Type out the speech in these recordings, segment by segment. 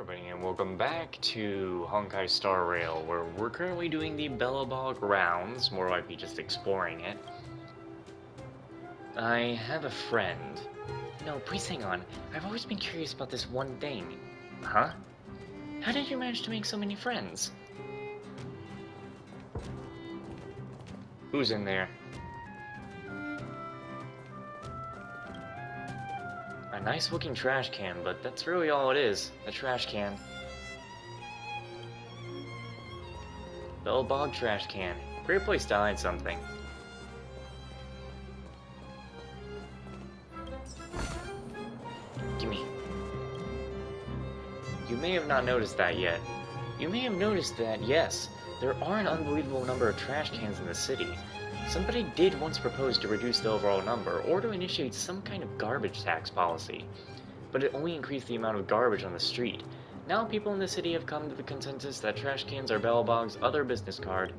everybody, and welcome back to Honkai Star Rail, where we're currently doing the Belobog rounds, more likely just exploring it. I have a friend. No, please hang on. I've always been curious about this one thing. Huh? How did you manage to make so many friends? Who's in there? A nice looking trash can, but that's really all it is. A trash can. Belobog trash can. Great place to hide something. Gimme. You may have not noticed that yet. You may have noticed that, yes, there are an unbelievable number of trash cans in the city. Somebody did once propose to reduce the overall number, or to initiate some kind of garbage tax policy, but it only increased the amount of garbage on the street. Now people in the city have come to the consensus that trash cans are Belobog's other business card.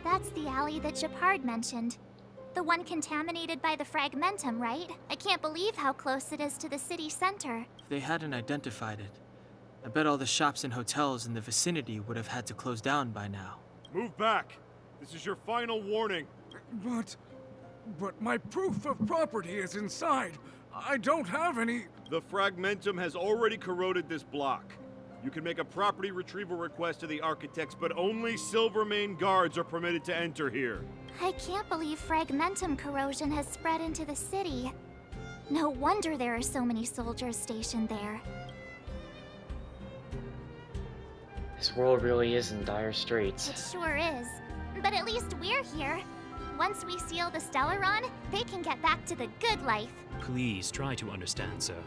That's the alley that Shepard mentioned. The one contaminated by the fragmentum, right? I can't believe how close it is to the city center. If they hadn't identified it, I bet all the shops and hotels in the vicinity would have had to close down by now. Move back! This is your final warning. But my proof of property is inside. I don't have any... The fragmentum has already corroded this block. You can make a property retrieval request to the architects, but only Silvermane guards are permitted to enter here. I can't believe fragmentum corrosion has spread into the city. No wonder there are so many soldiers stationed there. This world really is in dire straits. It sure is. But at least we're here. Once we seal the Stellaron, they can get back to the good life. Please try to understand, sir.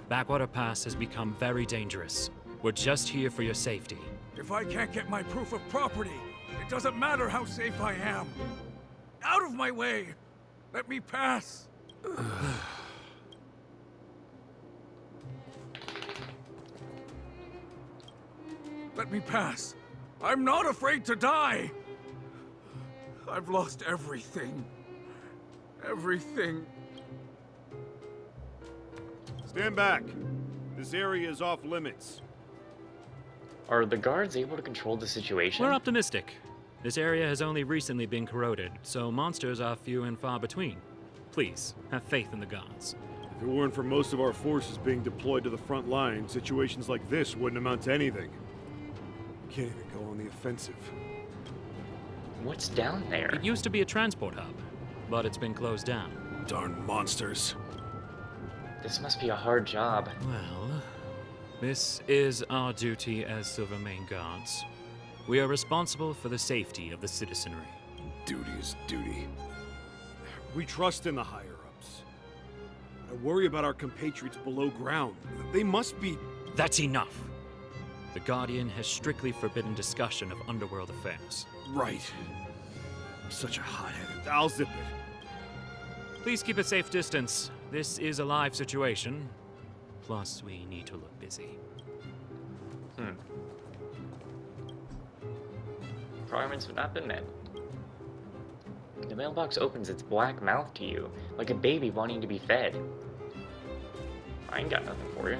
Backwater Pass has become very dangerous. We're just here for your safety. If I can't get my proof of property, it doesn't matter how safe I am. Out of my way! Let me pass! Let me pass. I'm not afraid to die! I've lost everything. Everything. Stand back. This area is off limits. Are the guards able to control the situation? We're optimistic. This area has only recently been corroded, so monsters are few and far between. Please, have faith in the gods. If it weren't for most of our forces being deployed to the front line, situations like this wouldn't amount to anything. Can't even go on the offensive. What's down there? It used to be a transport hub, but it's been closed down. Darn monsters. This must be a hard job. Well, this is our duty as Silvermane guards. We are responsible for the safety of the citizenry. Duty is duty. We trust in the higher-ups. I worry about our compatriots below ground. They must be... That's enough! The Guardian has strictly forbidden discussion of underworld affairs. Right. I'm such a hot-headed... I'll zip it. Please keep a safe distance. This is a live situation. Plus, we need to look busy. Requirements have not been met. The mailbox opens its black mouth to you, like a baby wanting to be fed. I ain't got nothing for you.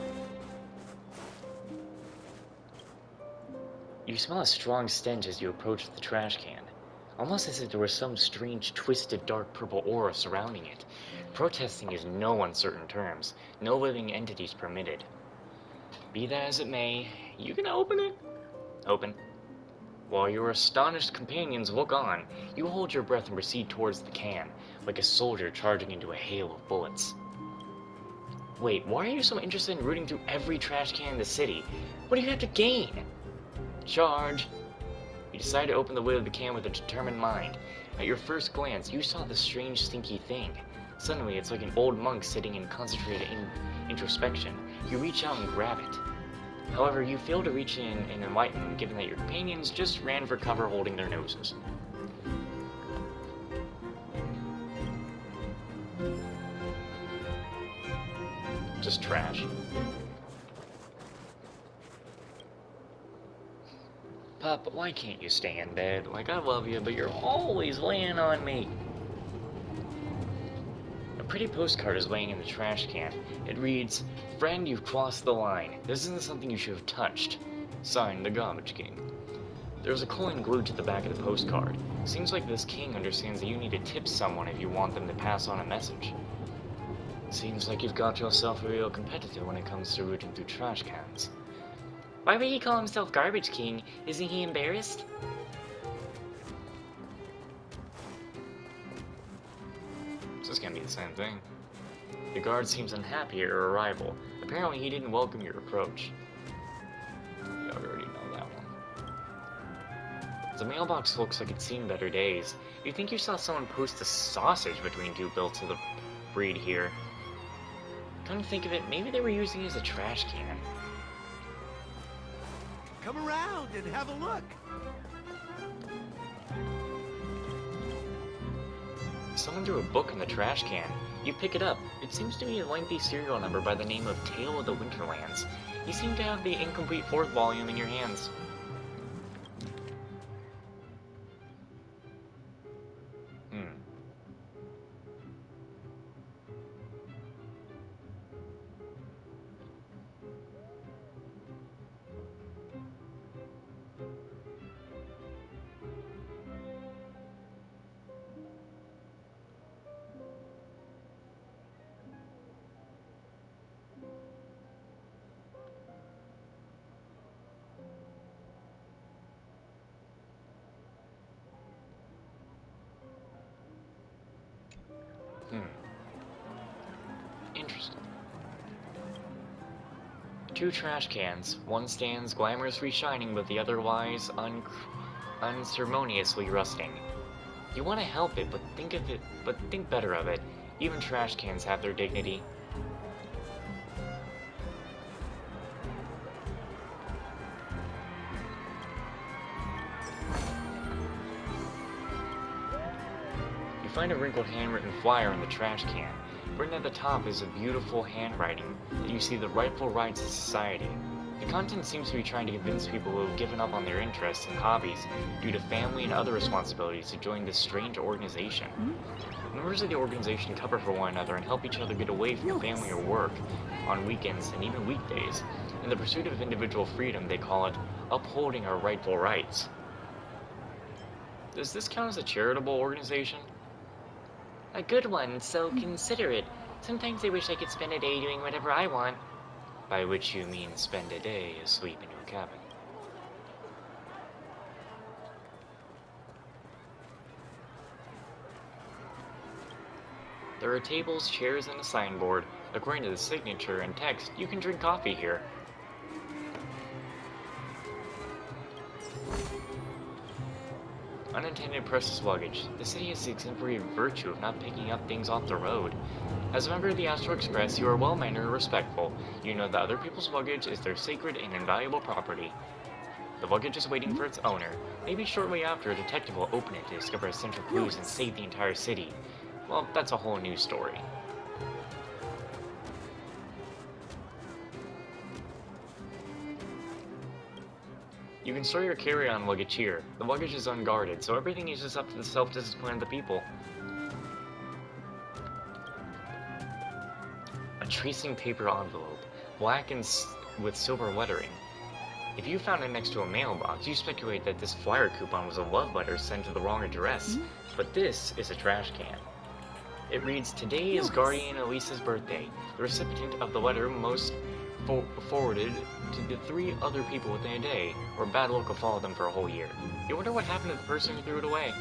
You smell a strong stench as you approach the trash can, almost as if there was some strange, twisted, dark purple aura surrounding it. Protesting is no uncertain terms, no living entities permitted. Be that as it may, you can open it. Open. While your astonished companions look on, you hold your breath and proceed towards the can, like a soldier charging into a hail of bullets. Wait, why are you so interested in rooting through every trash can in the city? What do you have to gain? Charge! You decide to open the lid of the can with a determined mind. At your first glance, you saw the strange, stinky thing. Suddenly, it's like an old monk sitting in concentrated introspection. You reach out and grab it. However, you fail to reach in and enlighten, given that your companions just ran for cover holding their noses. Just trash. Pup, why can't you stay in bed? Like, I love you, but you're always laying on me. A pretty postcard is laying in the trash can. It reads, "Friend, you've crossed the line. This isn't something you should have touched." Signed, the Garbage King. There's a coin glued to the back of the postcard. Seems like this king understands that you need to tip someone if you want them to pass on a message. Seems like you've got yourself a real competitor when it comes to rooting through trash cans. Why would he call himself Garbage King? Isn't he embarrassed? So this can't be the same thing. The guard seems unhappy at your arrival. Apparently he didn't welcome your approach. You already know that one. The mailbox looks like it's seen better days. You'd think you saw someone post a sausage between two belts of the breed here. Come to think of it, maybe they were using it as a trash can. Come around and have a look. Someone threw a book in the trash can. You pick it up. It seems to be a lengthy serial number by the name of Tale of the Winterlands. You seem to have the incomplete fourth volume in your hands. Interesting. Two trash cans. One stands glamorously shining, but the other lies unceremoniously rusting. You want to help it, but think better of it. Even trash cans have their dignity. You find a wrinkled handwritten flyer in the trash can. Written at the top is a beautiful handwriting that you see the rightful rights of society. The content seems to be trying to convince people who have given up on their interests and hobbies due to family and other responsibilities to join this strange organization. Members of the organization cover for one another and help each other get away from family or work on weekends and even weekdays. In the pursuit of individual freedom, they call it upholding our rightful rights. Does this count as a charitable organization? A good one, so consider it. Sometimes I wish I could spend a day doing whatever I want. By which you mean spend a day asleep in your cabin. There are tables, chairs, and a signboard. According to the signature and text, you can drink coffee here. Unintended precious luggage. The city has the exemplary virtue of not picking up things off the road. As a member of the Astro Express, you are well-mannered and respectful. You know that other people's luggage is their sacred and invaluable property. The luggage is waiting for its owner. Maybe shortly after, a detective will open it to discover essential clues and save the entire city. Well, that's a whole new story. You can store your carry-on luggage here. The luggage is unguarded, so everything is just up to the self-discipline of the people. A tracing paper envelope, black and with silver lettering. If you found it next to a mailbox, you speculate that this flyer coupon was a love letter sent to the wrong address, but this is a trash can. It reads, "Today is Guardian Elisa's birthday. The recipient of the letter most forwarded to the 3 other people within a day, or bad luck will follow them for a whole year." You wonder what happened to the person who threw it away.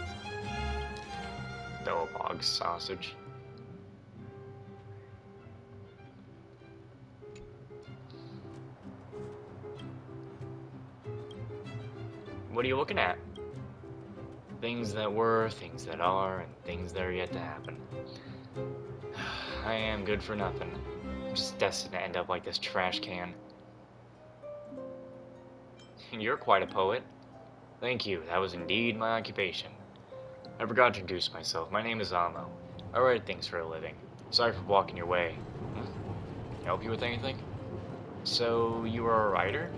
Belobog sausage. What are you looking at? Things that were, things that are, and things that are yet to happen. I am good for nothing. I'm just destined to end up like this trash can. You're quite a poet. Thank you, that was indeed my occupation. I forgot to introduce myself. My name is Amo. I write things for a living. Sorry for blocking your way. Can I help you with anything? So, you are a writer?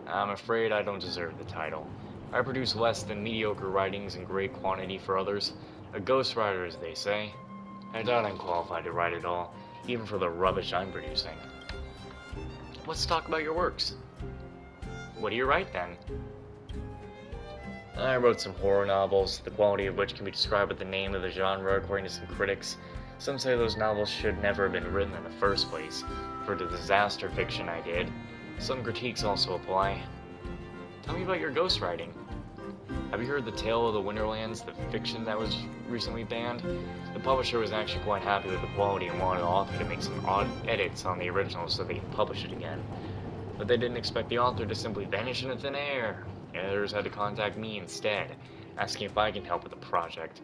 I'm afraid I don't deserve the title. I produce less than mediocre writings in great quantity for others. A ghostwriter, as they say. I doubt I'm qualified to write it all, even for the rubbish I'm producing. Let's talk about your works. What do you write, then? I wrote some horror novels, the quality of which can be described with the name of the genre according to some critics. Some say those novels should never have been written in the first place, for the disaster fiction I did. Some critiques also apply. Tell me about your ghostwriting. Have you heard The Tale of the Winterlands, the fiction that was recently banned? The publisher was actually quite happy with the quality and wanted the author to make some odd edits on the original so they could publish it again. But they didn't expect the author to simply vanish into thin air. The editors had to contact me instead, asking if I can help with the project.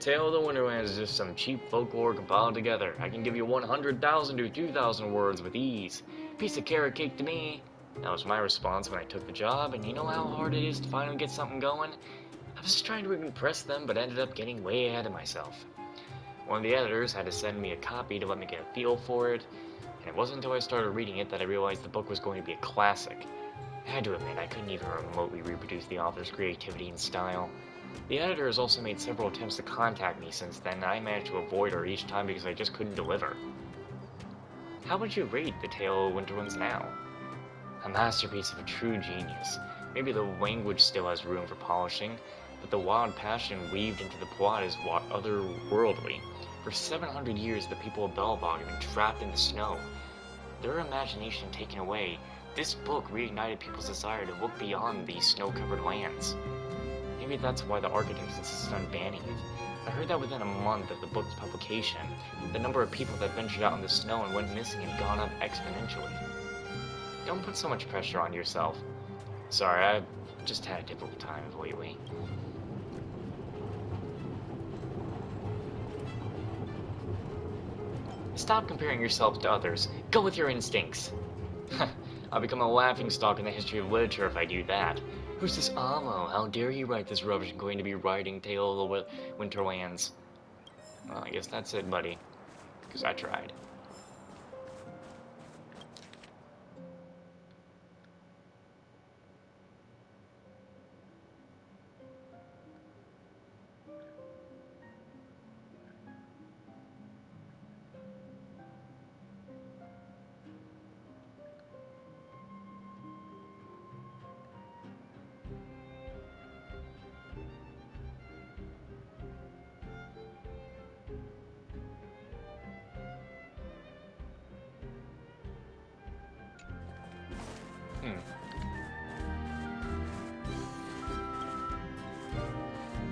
Tale of the Winterlands is just some cheap folklore compiled together. I can give you 100,000 to 2,000 words with ease. Piece of carrot cake to me. That was my response when I took the job, and you know how hard it is to finally get something going? I was just trying to impress them, but ended up getting way ahead of myself. One of the editors had to send me a copy to let me get a feel for it, and it wasn't until I started reading it that I realized the book was going to be a classic. I had to admit, I couldn't even remotely reproduce the author's creativity and style. The editor has also made several attempts to contact me since then, and I managed to avoid her each time because I just couldn't deliver. How would you rate The Tale of Winterlands now? A masterpiece of a true genius. Maybe the language still has room for polishing, but the wild passion weaved into the plot is otherworldly. For 700 years, the people of Belobog have been trapped in the snow. Their imagination taken away, this book reignited people's desire to look beyond these snow-covered lands. Maybe that's why the architects insisted on banning it. I heard that within a month of the book's publication, the number of people that ventured out in the snow and went missing had gone up exponentially. Don't put so much pressure on yourself. Sorry, I've just had a difficult time lately. Stop comparing yourself to others. Go with your instincts. I'll become a laughingstock in the history of literature if I do that. Who's this Amo? How dare he write this rubbish? I'm going to be writing Tale of the Winterlands. Well, I guess that's it, buddy. Because I tried.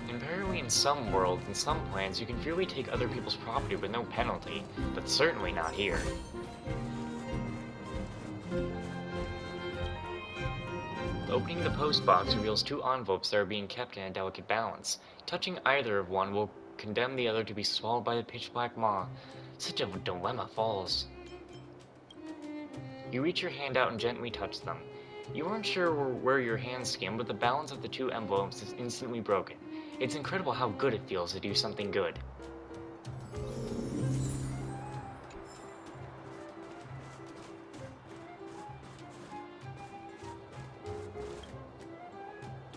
Apparently in some worlds, in some plans, you can freely take other people's property with no penalty, but certainly not here. Opening the post box reveals two envelopes that are being kept in a delicate balance. Touching either of one will condemn the other to be swallowed by the pitch-black maw. Such a dilemma falls. You reach your hand out and gently touch them. You aren't sure where your hand skimmed, but the balance of the two envelopes is instantly broken. It's incredible how good it feels to do something good.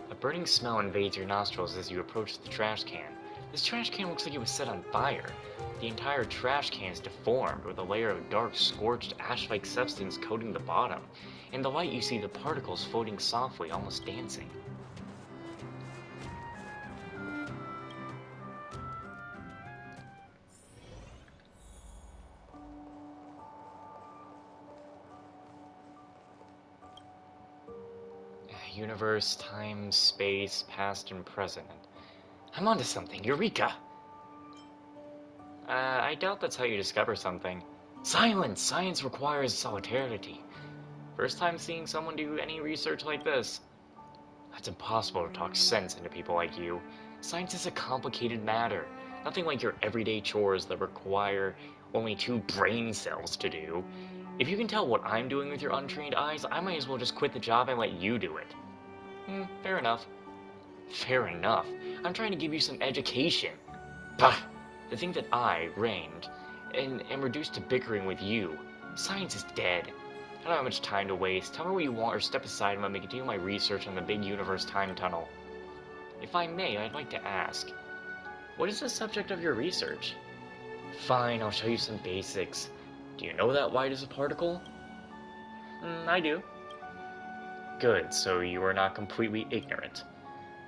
A burning smell invades your nostrils as you approach the trash can. This trash can looks like it was set on fire. The entire trash can is deformed, with a layer of dark, scorched, ash-like substance coating the bottom. In the light, you see the particles floating softly, almost dancing. Universe, time, space, past, and present. I'm onto something. Eureka! I doubt that's how you discover something. Silence! Science requires solidarity. First time seeing someone do any research like this. It's impossible to talk sense into people like you. Science is a complicated matter. Nothing like your everyday chores that require only 2 brain cells to do. If you can tell what I'm doing with your untrained eyes, I might as well just quit the job and let you do it. Fair enough. Fair enough. I'm trying to give you some education. Bah! To think that I, reigned, and am reduced to bickering with you. Science is dead. I don't have much time to waste. Tell me what you want or step aside and let me continue my research on the big universe time tunnel. If I may, I'd like to ask. What is the subject of your research? Fine, I'll show you some basics. Do you know that light is a particle? I do. Good, so you are not completely ignorant.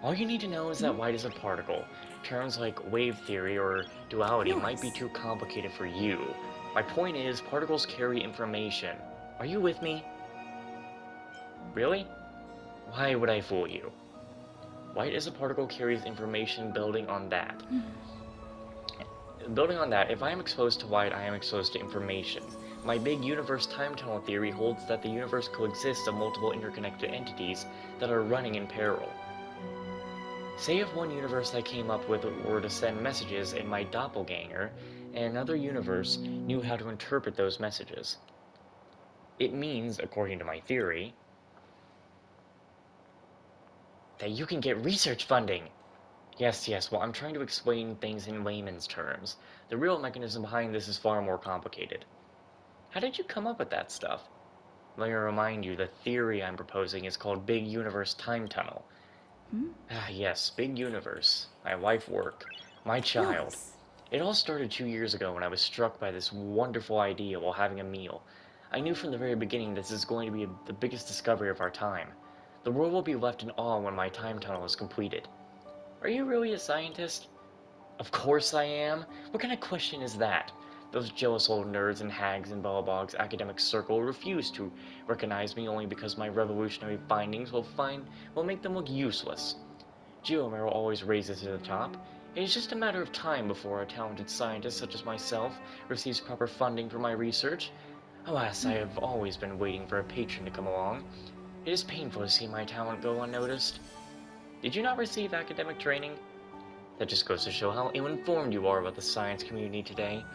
All you need to know is that light is a particle. Terms like wave theory or duality might be too complicated for you. My point is, particles carry information. Are you with me? Really? Why would I fool you? Light as a particle carries information building on that. Building on that, if I am exposed to light, I am exposed to information. My big universe time tunnel theory holds that the universe coexists of multiple interconnected entities that are running in parallel. Say if one universe I came up with were to send messages in my doppelganger, and another universe knew how to interpret those messages. It means, according to my theory, that you can get research funding. Yes, well, I'm trying to explain things in layman's terms. The real mechanism behind this is far more complicated. How did you come up with that stuff? Let me remind you, the theory I'm proposing is called Big Universe Time Tunnel. Yes, Big Universe. My life work. My child. It all started 2 years ago when I was struck by this wonderful idea while having a meal. I knew from the very beginning this is going to be the biggest discovery of our time. The world will be left in awe when my time tunnel is completed. Are you really a scientist? Of course I am. What kind of question is that? Those jealous old nerds and hags in Belobog's academic circle refuse to recognize me only because my revolutionary findings will make them look useless. Geomer always raises to the top. It is just a matter of time before a talented scientist such as myself receives proper funding for my research. Alas, I have always been waiting for a patron to come along. It is painful to see my talent go unnoticed. Did you not receive academic training? That just goes to show how ill-informed you are about the science community today.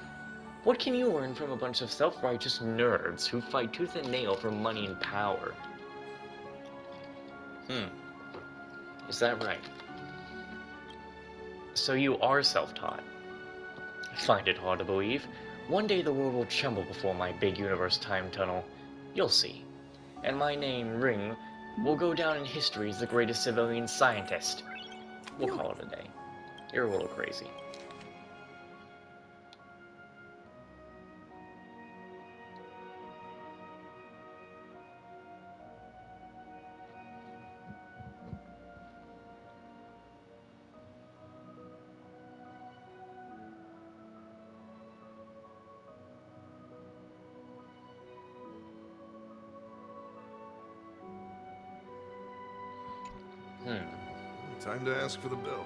What can you learn from a bunch of self-righteous nerds who fight tooth and nail for money and power? Is that right? So you are self-taught. I find it hard to believe. One day the world will tremble before my big universe time tunnel. You'll see. And my name, Ring, will go down in history as the greatest civilian scientist. We'll call it a day. You're a little crazy. Time to ask for the bill.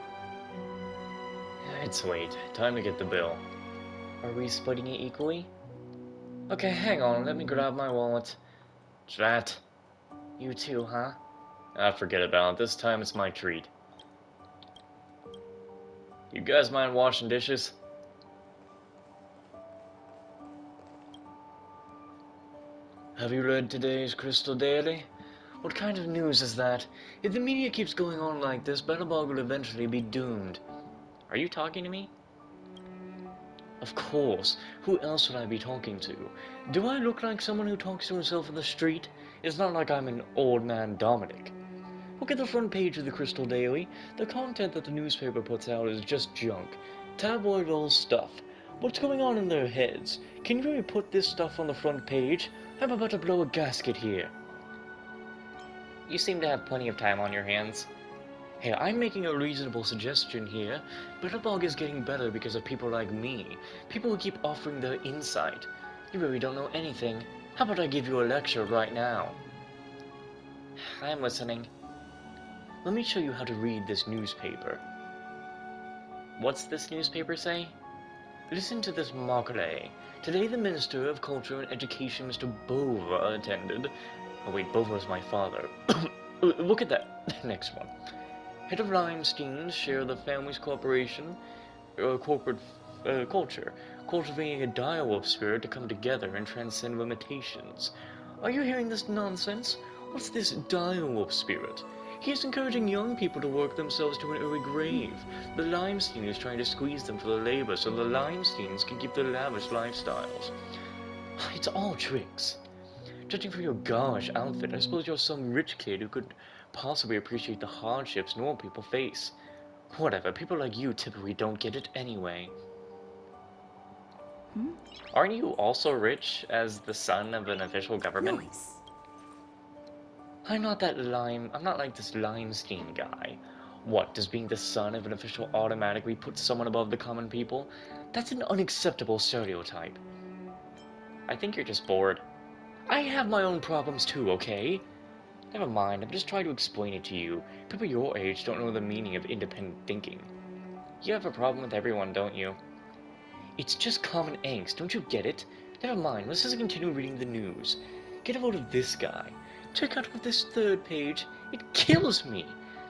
It's late. Time to get the bill. Are we splitting it equally? Okay, hang on. Let me grab my wallet. Drat. You too, huh? Forget about it. This time it's my treat. You guys mind washing dishes? Have you read today's Crystal Daily? What kind of news is that? If the media keeps going on like this, Belobog will eventually be doomed. Are you talking to me? Of course. Who else would I be talking to? Do I look like someone who talks to himself in the street? It's not like I'm an old man Dominic. Look at the front page of the Crystal Daily. The content that the newspaper puts out is just junk. Tabloid old stuff. What's going on in their heads? Can you really put this stuff on the front page? I'm about to blow a gasket here. You seem to have plenty of time on your hands. Hey, I'm making a reasonable suggestion here. Belobog is getting better because of people like me. People who keep offering their insight. You really don't know anything. How about I give you a lecture right now? I'm listening. Let me show you how to read this newspaper. What's this newspaper say? Listen to this mockery. Today the Minister of Culture and Education, Mr. Bova, attended. Oh wait, Bova is my father. Look at that. Next one. Head of Limesteins share the family's corporate culture, cultivating a dialogue spirit to come together and transcend limitations. Are you hearing this nonsense? What's this dialogue spirit? He is encouraging young people to work themselves to an early grave. The Limestein is trying to squeeze them for their labor so the Limesteins can keep their lavish lifestyles. It's all tricks. Judging from your garish outfit, I suppose you're some rich kid who could possibly appreciate the hardships normal people face. Whatever, people like you typically don't get it anyway. Hmm? Aren't you also rich as the son of an official government? Nice. I'm not like this limestein guy. What, does being the son of an official automatically put someone above the common people? That's an unacceptable stereotype. I think you're just bored. I have my own problems too, okay? Never mind, I'm just trying to explain it to you. People your age don't know the meaning of independent thinking. You have a problem with everyone, don't you? It's just common angst, don't you get it? Never mind, let's just continue reading the news. Get a load of this guy. Check out this third page. It kills me.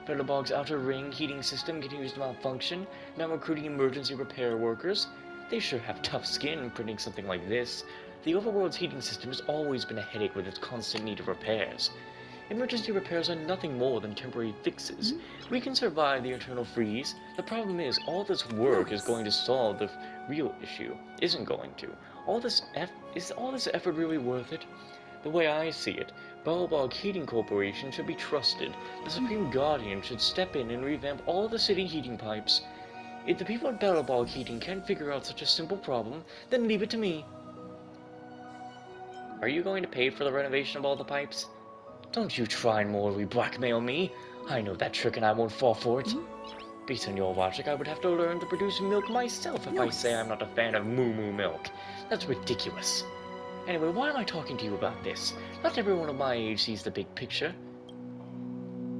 Belobog's outer ring heating system continues to malfunction, now recruiting emergency repair workers. They sure have tough skin printing something like this. The overworld's heating system has always been a headache with its constant need of repairs. Emergency repairs are nothing more than temporary fixes. We can survive the internal freeze. The problem is, all this work is going to solve the real issue. Isn't going to. Is all this effort really worth it? The way I see it, Belobog Heating Corporation should be trusted. The Supreme Guardian should step in and revamp all the city heating pipes. If the people at Belobog Heating can't figure out such a simple problem, then leave it to me. Are you going to pay for the renovation of all the pipes? Don't you try and morally blackmail me. I know that trick and I won't fall for it. Based on your logic, I would have to learn to produce milk myself if I say I'm not a fan of moo-moo milk. That's ridiculous. Anyway, why am I talking to you about this? Not everyone of my age sees the big picture.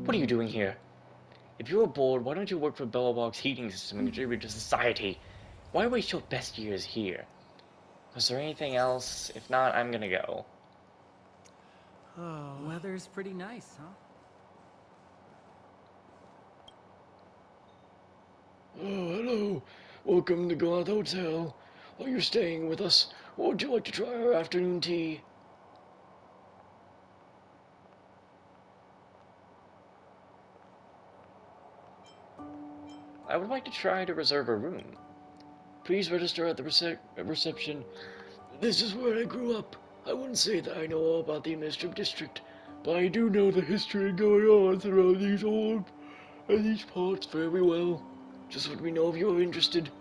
What are you doing here? If you're bored, why don't you work for Belobog's heating system and contribute to society? Why waste your best years here? Was there anything else? If not, I'm gonna go. Oh. Weather's pretty nice, huh? Oh, hello. Welcome to Garth Hotel. Are you staying with us, or would you like to try our afternoon tea? I would like to try to reserve a room. Please register at the reception. This is where I grew up. I wouldn't say that I know all about the administrative district, but I do know the history going on throughout these parts very well. Just let me know if you're interested.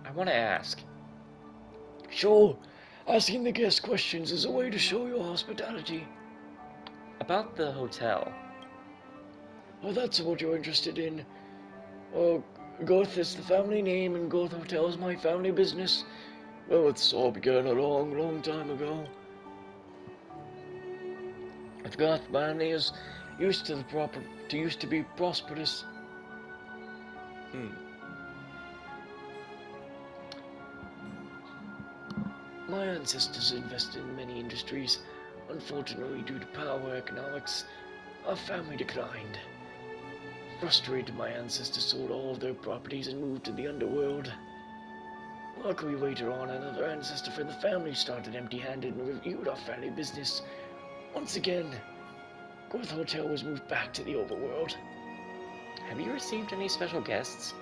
I want to ask. Sure. Asking the guest questions is a way to show your hospitality. About the hotel. Oh, that's what you're interested in. Oh, Goth is the family name, and Goth Hotel is my family business. Well, it's all began a long, long time ago. The Goth family is used to be prosperous. My ancestors invested in many industries. Unfortunately, due to power economics, our family declined. Frustrated, my ancestors sold all of their properties and moved to the underworld. Luckily, later on, another ancestor from the family started empty-handed and reviewed our family business. Once again, Gorth Hotel was moved back to the overworld. Have you received any special guests?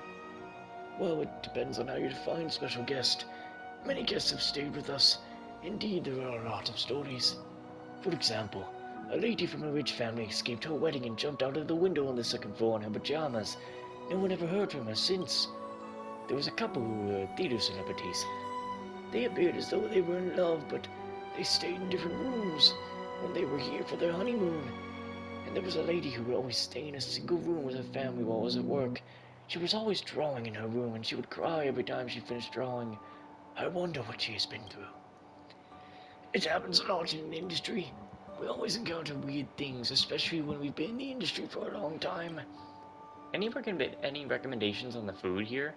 Well, it depends on how you define special guest. Many guests have stayed with us. Indeed, there are a lot of stories. For example, a lady from a rich family escaped her wedding and jumped out of the window on the second floor in her pajamas. No one ever heard from her since. There was a couple who were theater celebrities. They appeared as though they were in love, but they stayed in different rooms when they were here for their honeymoon. And there was a lady who would always stay in a single room with her family while I was at work. She was always drawing in her room, and she would cry every time she finished drawing. I wonder what she has been through. It happens a lot in the industry. We always encounter weird things, especially when we've been in the industry for a long time. Any recommendations on the food here?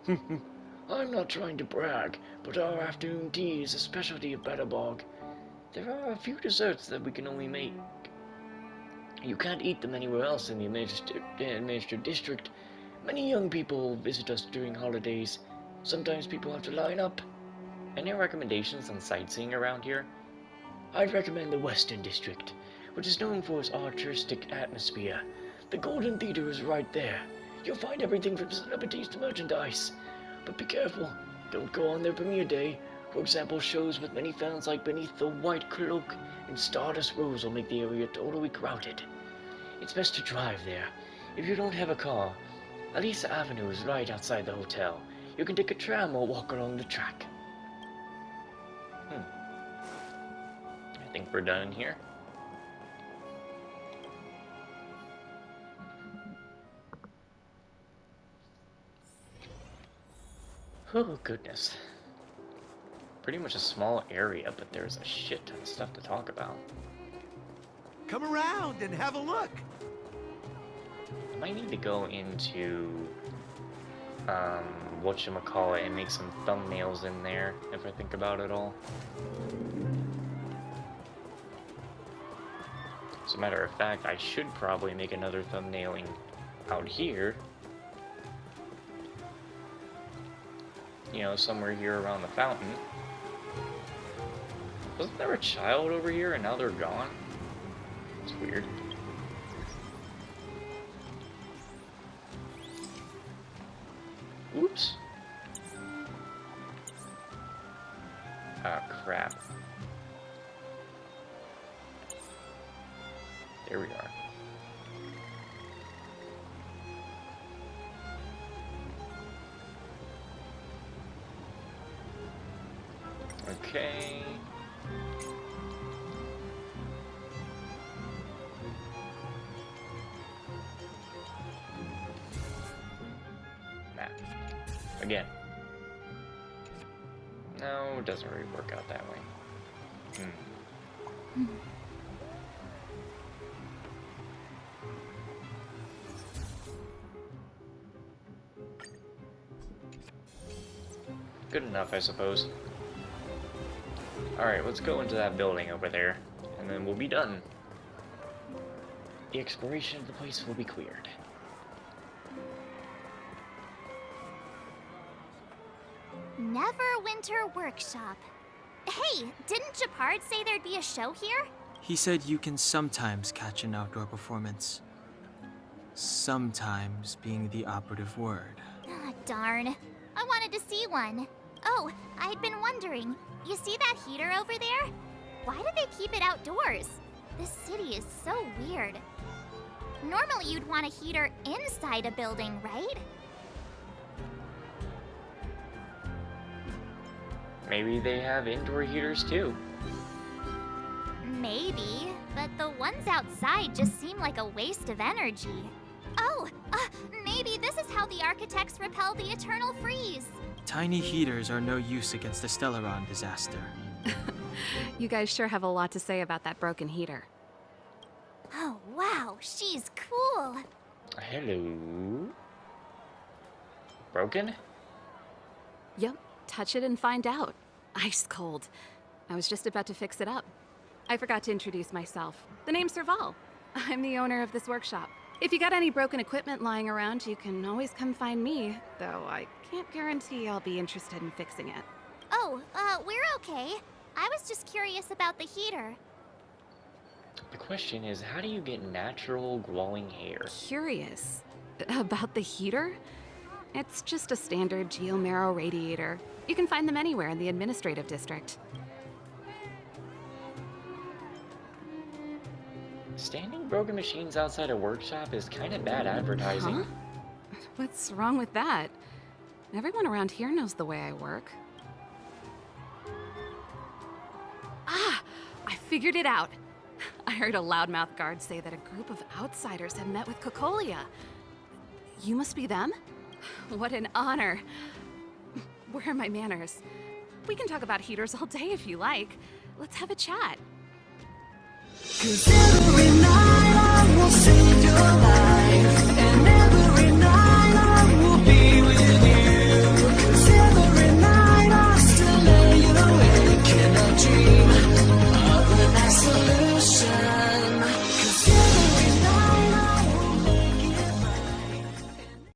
I'm not trying to brag, but our afternoon tea is a specialty of Belobog. There are a few desserts that we can only make. You can't eat them anywhere else in the administrative district. Many young people visit us during holidays. Sometimes people have to line up. Any recommendations on sightseeing around here? I'd recommend the Western District, which is known for its artistic atmosphere. The Golden Theater is right there. You'll find everything from celebrities to merchandise. But be careful, don't go on their premiere day. For example, shows with many fans like Beneath the White Cloak and Stardust Rose will make the area totally crowded. It's best to drive there. If you don't have a car, Elisa Avenue is right outside the hotel. You can take a tram or walk along the track. I think we're done in here. Oh, goodness. Pretty much a small area, but there's a shit ton of stuff to talk about. Come around and have a look. I might need to go into, whatchamacallit, and make some thumbnails in there, if I think about it all. As a matter of fact, I should probably make another thumbnailing out here. You know, somewhere here around the fountain. Wasn't there a child over here and now they're gone? It's weird. Oops. Ah, crap. There we are. Okay. Map. Again. No, it doesn't really work out that way. Good enough, I suppose. Alright, let's go into that building over there, and then we'll be done. The exploration of the place will be cleared. Neverwinter Workshop. Hey, didn't Japard say there'd be a show here? He said you can sometimes catch an outdoor performance. Sometimes being the operative word. Ah, darn. I wanted to see one. Oh, I'd been wondering. You see that heater over there? Why do they keep it outdoors? This city is so weird. Normally you'd want a heater inside a building, right? Maybe they have indoor heaters too. Maybe, but the ones outside just seem like a waste of energy. Oh, maybe this is how the architects repel the eternal freeze. Tiny heaters are no use against the Stellaron disaster. You guys sure have a lot to say about that broken heater. Oh, wow, she's cool. Hello? Broken? Yep, touch it and find out. Ice cold. I was just about to fix it up. I forgot to introduce myself. The name's Serval. I'm the owner of this workshop. If you got any broken equipment lying around, you can always come find me, though I can't guarantee I'll be interested in fixing it. Oh, we're okay. I was just curious about the heater. The question is, how do you get natural glowing hair? Curious? About the heater? It's just a standard geomarrow radiator. You can find them anywhere in the administrative district. Standing broken machines outside a workshop is kind of bad advertising. Huh? What's wrong with that? Everyone around here knows the way I work. Ah! I figured it out! I heard a loudmouth guard say that a group of outsiders had met with Cocolia. You must be them? What an honor. Where are my manners? We can talk about heaters all day if you like. Let's have a chat. 'Cause every night I will sing your life.